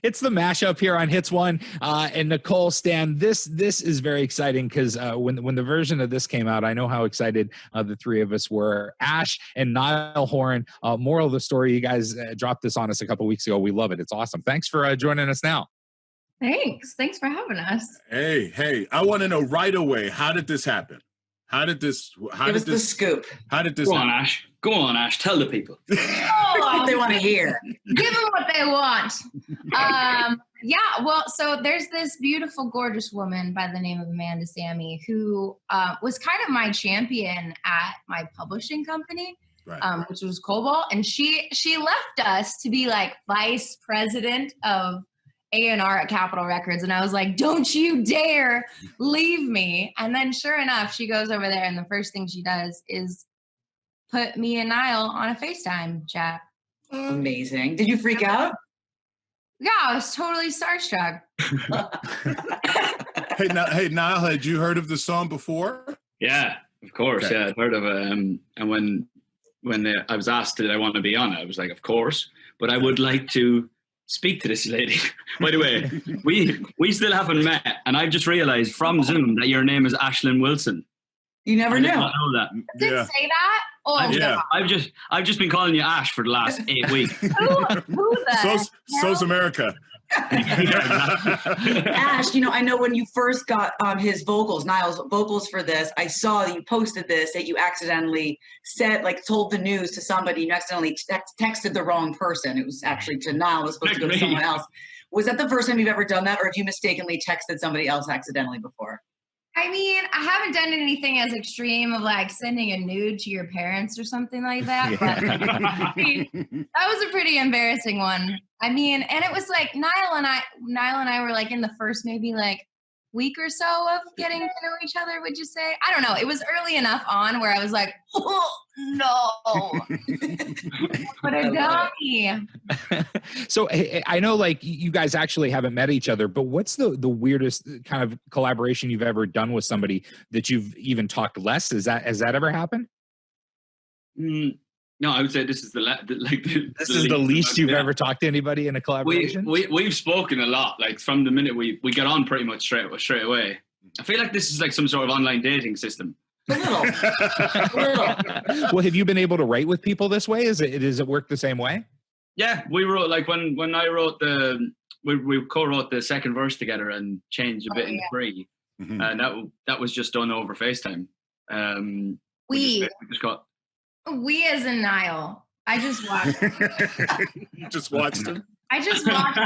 It's the mashup here on Hits One. And Nicole, Stan, this is very exciting because when the version of this came out, I know how excited the three of us were. Ashe and Niall Horan. Moral of the story: you guys dropped this on us a couple weeks ago. We love it. It's awesome. Thanks for joining us now. Thanks for having us. Hey, I want to know right away, how did this happen? Give us the scoop. How did this happen? Go on, Ashe. Tell the people. What they want to hear. Give them what they want. Well, so there's this beautiful, gorgeous woman by the name of Amanda Sammy who was kind of my champion at my publishing company, right. Which was Cobalt. And she left us to be like vice president of A&R at Capitol Records. And I was like, don't you dare leave me. And then sure enough, she goes over there and the first thing she does is put me and Niall on a FaceTime chat. Amazing. Did you freak out? Yeah, I was totally starstruck. Hey, Niall, had you heard of the song before? Yeah, of course. Okay. Yeah, I'd heard of it. And when I was asked, did I want to be on it? I was like, of course. But I would like to speak to this lady. By the way, we still haven't met, and I've just realized from Zoom that your name is Ashlyn Wilson. You never knew. I did not know that. Did it say that? Oh, yeah. I've just been calling you Ashe for the last 8 weeks. Who the So's America. Ashe, I know when you first got his vocals, Niall's vocals for this, I saw that you posted this, that you accidentally told the news to somebody, you accidentally texted the wrong person. It was actually to Niall, it was supposed to go to someone else. Was that the first time you've ever done that, or have you mistakenly texted somebody else accidentally before? I mean, I haven't done anything as extreme of like sending a nude to your parents or something like that. But that was a pretty embarrassing one. I mean, and it was like Niall and I were like in the first maybe like week or so of getting to know each other, would you say? I don't know. It was early enough on where I was like, oh, no. What a dummy. So I know like you guys actually haven't met each other, but what's the weirdest kind of collaboration you've ever done with somebody that you've even talked less? Has that ever happened? No, I would say this is the least you've ever talked to anybody in a collaboration. We've spoken a lot, like from the minute we get on pretty much straight away. I feel like this is like some sort of online dating system. A little. Well, have you been able to write with people this way? Does it work the same way? Yeah, we wrote like when I wrote we co-wrote the second verse together and changed a bit in the pre, and that was just done over FaceTime. We as in Niall. I just watched him. You just watched him? I just watched him.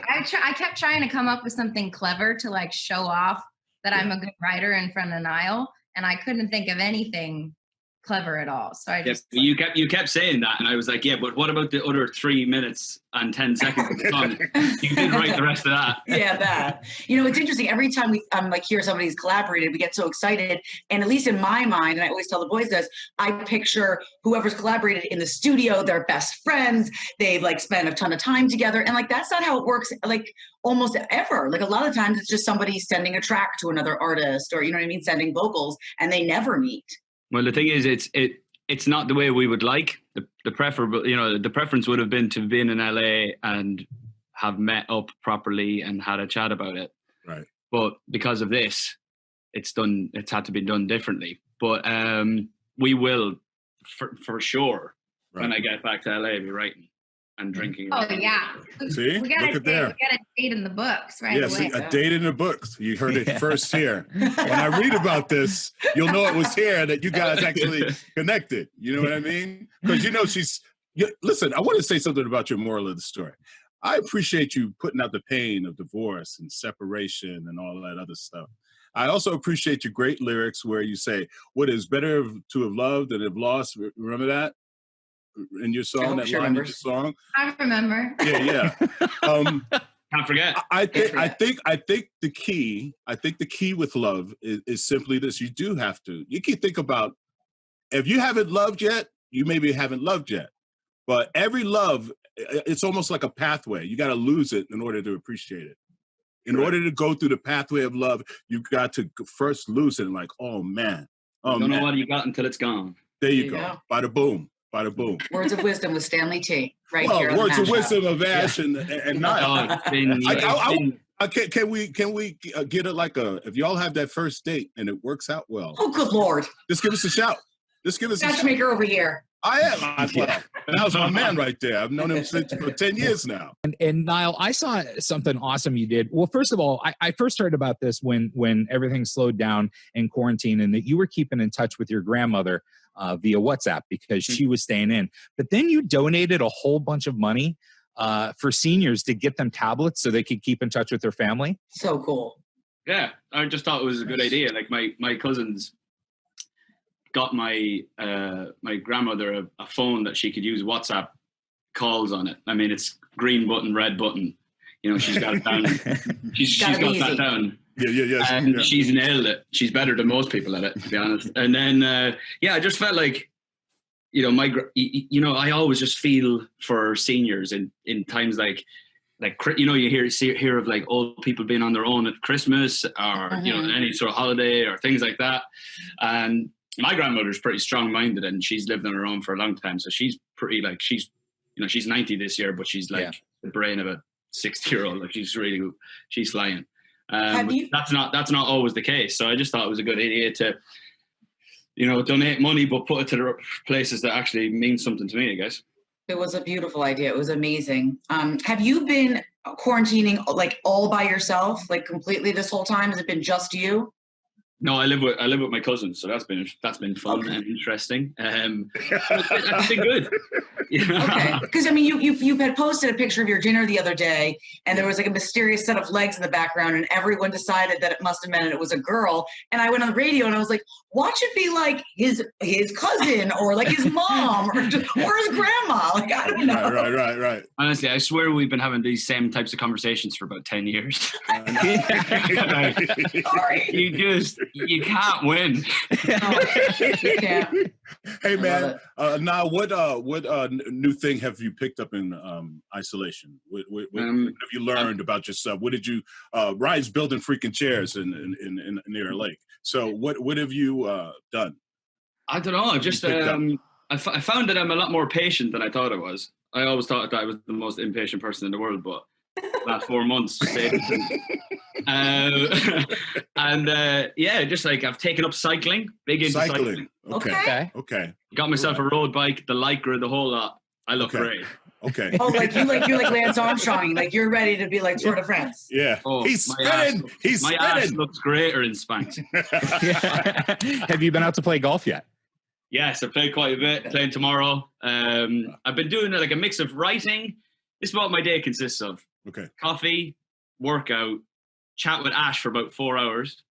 I kept trying to come up with something clever to like show off that I'm a good writer in front of Niall, and I couldn't think of anything clever at all. So I just you kept saying that, and I was like, yeah, but what about the other 3 minutes and 10 seconds of the song? You did write the rest of that. Yeah, that. It's interesting. Every time we hear somebody's collaborated, we get so excited. And at least in my mind, and I always tell the boys this, I picture whoever's collaborated in the studio, they're best friends. They've like spent a ton of time together, and like that's not how it works. Like almost ever. Like a lot of times, it's just somebody sending a track to another artist, or sending vocals, and they never meet. Well, the thing is, it's not the way we would like. The preference would have been to be in LA and have met up properly and had a chat about it. Right. But because of this, it's had to be done differently. But we will, for sure, right. When I get back to LA, be writing and drinking. Oh, yeah. See? We got a date in the books right away. See, a date in the books. You heard it first here. When I read about this, you'll know it was here that you guys actually connected. You know what I mean? Because listen, I want to say something about your moral of the story. I appreciate you putting out the pain of divorce and separation and all that other stuff. I also appreciate your great lyrics where you say, what is better to have loved than have lost? Remember that? In your song, that line in your song. I remember. Yeah. Can't forget. I think the key with love is simply this. You do have to. You can think about if you haven't loved yet, you maybe haven't loved yet. But every love, it's almost like a pathway. You got to lose it in order to appreciate it. In order to go through the pathway of love, you've got to first lose it and like, oh man. You don't know what you got until it's gone. There you go. Bada boom. Bada boom. Words of wisdom with Stanley T. Right Well, here. On words the of wisdom of Ashe and Niall. Can we get it like if y'all have that first date and it works out well? Oh, good Lord. Just give us a shout. Just give us a shout. Matchmaker over here. I am. Well, that was my man right there. I've known him for 10 years now. And Niall, I saw something awesome you did. Well, first of all, I first heard about this when everything slowed down in quarantine, and that you were keeping in touch with your grandmother via WhatsApp because she was staying in. But then you donated a whole bunch of money for seniors to get them tablets so they could keep in touch with their family. So cool. Yeah, I just thought it was a good idea. Like my cousins got my grandmother a phone that she could use WhatsApp calls on it. I mean, it's green button, red button. You know, she's got it down. She's got that down. Yeah. And she's nailed it. She's better than most people at it, to be honest. And then, I just felt like, you know, I always just feel for seniors in times like, you know, you hear of like old people being on their own at Christmas or, you know, any sort of holiday or things like that. And my grandmother's pretty strong-minded and she's lived on her own for a long time. So she's pretty like, she's 90 this year, but she's like the brain of a 60-year-old. Like she's flying. That's not always the case. So I just thought it was a good idea to, you know, donate money, but put it to the places that actually mean something to me, I guess. It was a beautiful idea. It was amazing. Have you been quarantining like all by yourself, like completely this whole time? Has it been just you? No, I live with my cousins, so that's been fun and interesting. That's been good. Okay, because I mean, you had posted a picture of your dinner the other day, and there was like a mysterious set of legs in the background, and everyone decided that it must have meant it was a girl. And I went on the radio, and I was like, watch it be like his cousin, or like his mom, or his grandma. Like I don't know. Right. Honestly, I swear we've been having these same types of conversations for about 10 years. Sorry. You can't win. Yeah. Hey man, now what new thing have you picked up in isolation? What have you learned about yourself? What did you? Ryan's building freaking chairs in near a lake. So what have you done? I don't know. Just I found that I'm a lot more patient than I thought I was. I always thought that I was the most impatient person in the world, but last 4 months. Just like I've taken up cycling, big into cycling. Okay. Got myself a road bike, the Lycra, the whole lot. I look great. Okay. Oh, you're like Lance Armstrong, like you're ready to be like Tour de France. Yeah. Oh, he's spinning. My ass looks greater in Spanx. Have you been out to play golf yet? Yes, I played quite a bit. Playing tomorrow. I've been doing like a mix of writing. This is what my day consists of. Okay. Coffee, workout, chat with Ashe for about 4 hours.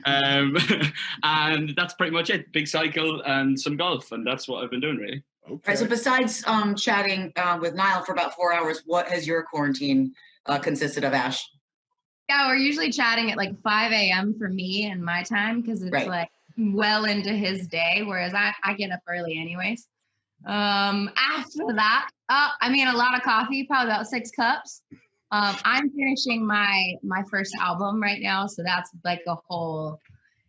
And that's pretty much it. Big cycle and some golf, and that's what I've been doing really. Okay. All right, so besides chatting with Niall for about 4 hours, what has your quarantine consisted of, Ashe? Yeah, we're usually chatting at like 5 a.m. for me and my time because it's like well into his day, whereas I get up early anyways. After that, I mean, a lot of coffee, probably about 6 cups. I'm finishing my first album right now, so that's like a whole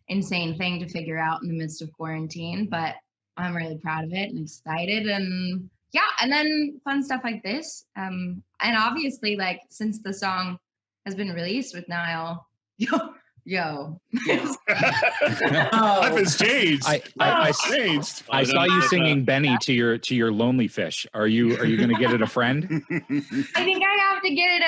insane thing to figure out in the midst of quarantine, but I'm really proud of it and excited, and yeah, and then fun stuff like this. And obviously, like, since the song has been released with Niall, Yo. Life has changed. I saw you singing Benny to your Lonely Fish. Are you going to get it a friend? I think I have to get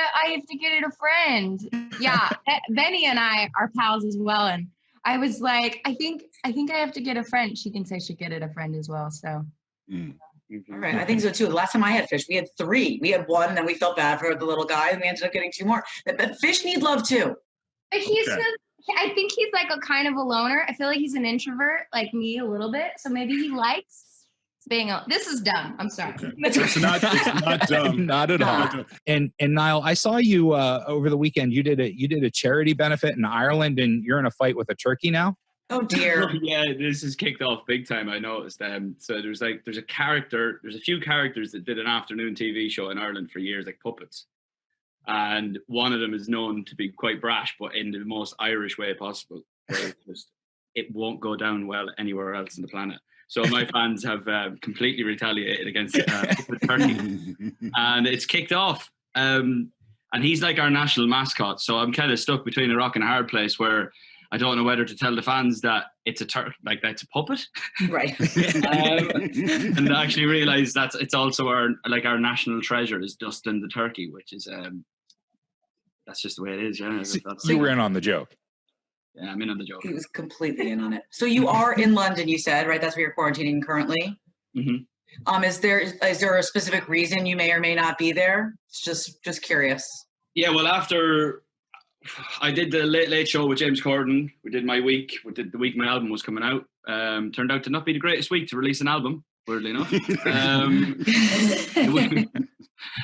it a friend. Yeah, Benny and I are pals as well, and I was like, I think I have to get a friend. She can say she get it a friend as well. So. All right, I think so too. The last time I had fish, we had 3. We had 1, then we felt bad for the little guy, and we ended up getting 2 more. But fish need love too. But I think he's like a kind of a loner. I feel like he's an introvert, like me a little bit. So maybe he likes being this is dumb. I'm sorry. Okay. It's not dumb. Not at all. And Niall, I saw you over the weekend. You did a charity benefit in Ireland, and you're in a fight with a turkey now. Oh dear. Yeah, this has kicked off big time. I noticed. So there's a few characters that did an afternoon TV show in Ireland for years, like puppets. And one of them is known to be quite brash, but in the most Irish way possible. Where it won't go down well anywhere else on the planet. So my fans have completely retaliated against the turkey, and it's kicked off. And he's like our national mascot. So I'm kind of stuck between a rock and a hard place where I don't know whether to tell the fans that it's a like that's a puppet, Right? And actually realize that it's also our national treasure is Dustin the turkey, which is that's just the way it is. Yeah, You were in on the joke. Yeah, I'm in on the joke. He was completely in on it. So you are in London, you said, right? That's where you're quarantining currently. Mm-hmm. Is there a specific reason you may or may not be there? It's just curious. Yeah, well, after I did the Late Late Show with James Corden, we did my week. We did the week my album was coming out. Turned out to not be the greatest week to release an album, weirdly enough.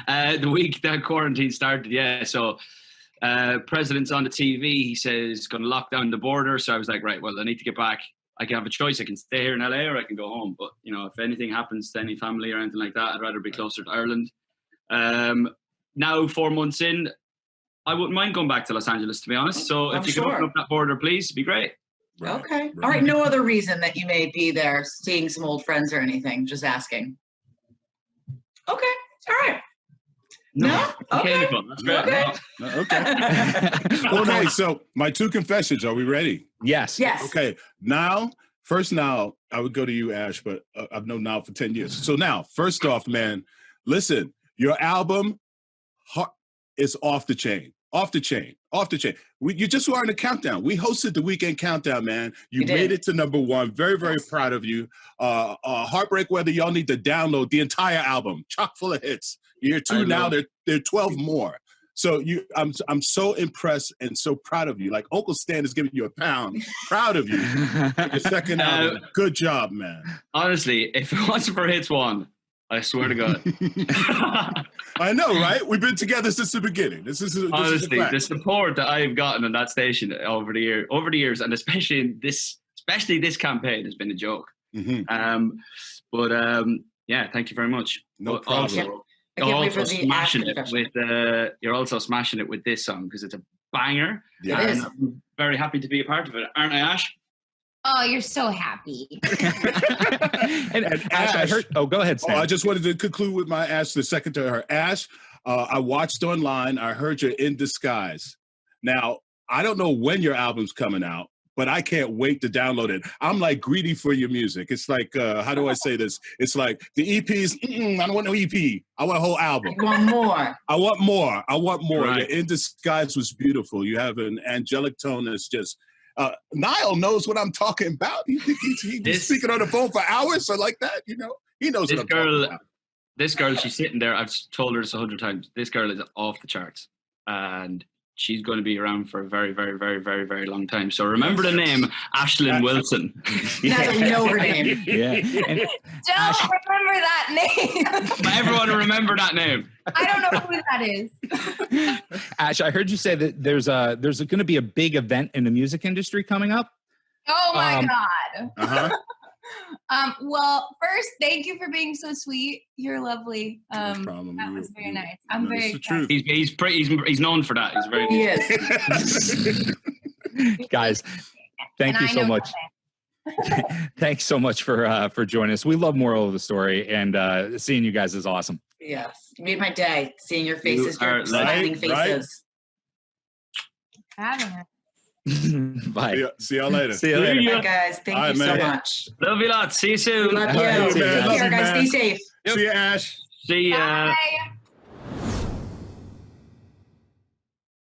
The week that quarantine started, yeah. So president's on the TV. He says going to lock down the border. So I was like, right, well, I need to get back. I can have a choice. I can stay here in LA or I can go home. But, you know, if anything happens to any family or anything like that, I'd rather be closer to Ireland. Now, 4 months in, I wouldn't mind going back to Los Angeles, to be honest. So if you could open up that border, please, it'd be great. Right, okay. All right. No other reason that you may be there, seeing some old friends or anything. Just asking. Okay. All right. No? Okay. That's great. Okay. No. Okay. Okay, so my 2 confessions. Are we ready? Yes. Yes. Okay. Now, I would go to you, Ash, but I've known Niall for 10 years. So now, first off, man, listen, your album is off the chain. Off the chain. You just were in the countdown. We hosted the weekend countdown, man. You made it to #1. Very, very proud of you. Heartbreak Weather, y'all need to download the entire album. Chock full of hits. Year 2 now, there are 12 more. So I'm so impressed and so proud of you. Like Uncle Stan is giving you a pound. Proud of you. Your second album. Good job, man. Honestly, if it wasn't for Hits 1, I swear to God. I know, right? We've been together since the beginning. Honestly, the support that I've gotten on that station over the years, and especially this campaign has been a joke. Mm-hmm. Yeah, thank you very much. No problem. You're also smashing it with this song because it's a banger. Yeah, it is. I'm very happy to be a part of it, aren't I, Ash? Oh, you're so happy. and Ash, I heard. Oh, go ahead, Stan. I just wanted to conclude with my Ash, the second to her. Ash, I watched online. I heard you're in disguise. Now, I don't know when your album's coming out, but I can't wait to download it. I'm like greedy for your music. It's like, how do I say this? It's like the EPs, I don't want no EP. I want a whole album. I want more. I want more. Right. Your In Disguise was beautiful. You have an angelic tone that's just, Niall knows what I'm talking about. You think he's speaking on the phone for hours or like that? You know, he knows what I'm talking about. This girl, she's sitting there. I've told her this 100 times. This girl is off the charts. And she's going to be around for a very, very, very, very, very long time. So remember the name, Ashlyn Wilson. Now we know her name. Yeah. And Don't remember that name. Everyone remember that name. I don't know who that is. Ash, I heard you say that there's going to be a big event in the music industry coming up. Oh my God. Uh-huh. Well, first, thank you for being so sweet. You're lovely. No problem. That was very nice. I'm very excited. He's known for that. He's very. He is. Guys, thank you so much. Thanks so much for joining us. We love Moral of the Story, and seeing you guys is awesome. Yes, you made my day. Seeing your faces, your smiling faces. Right? Having it. Bye. See y'all later. See you later. Bye, guys. Thank you so much. Love you lots. See you soon. Love you. All right, Take care, man. guys. Stay safe. See you, Ash. See ya. Bye.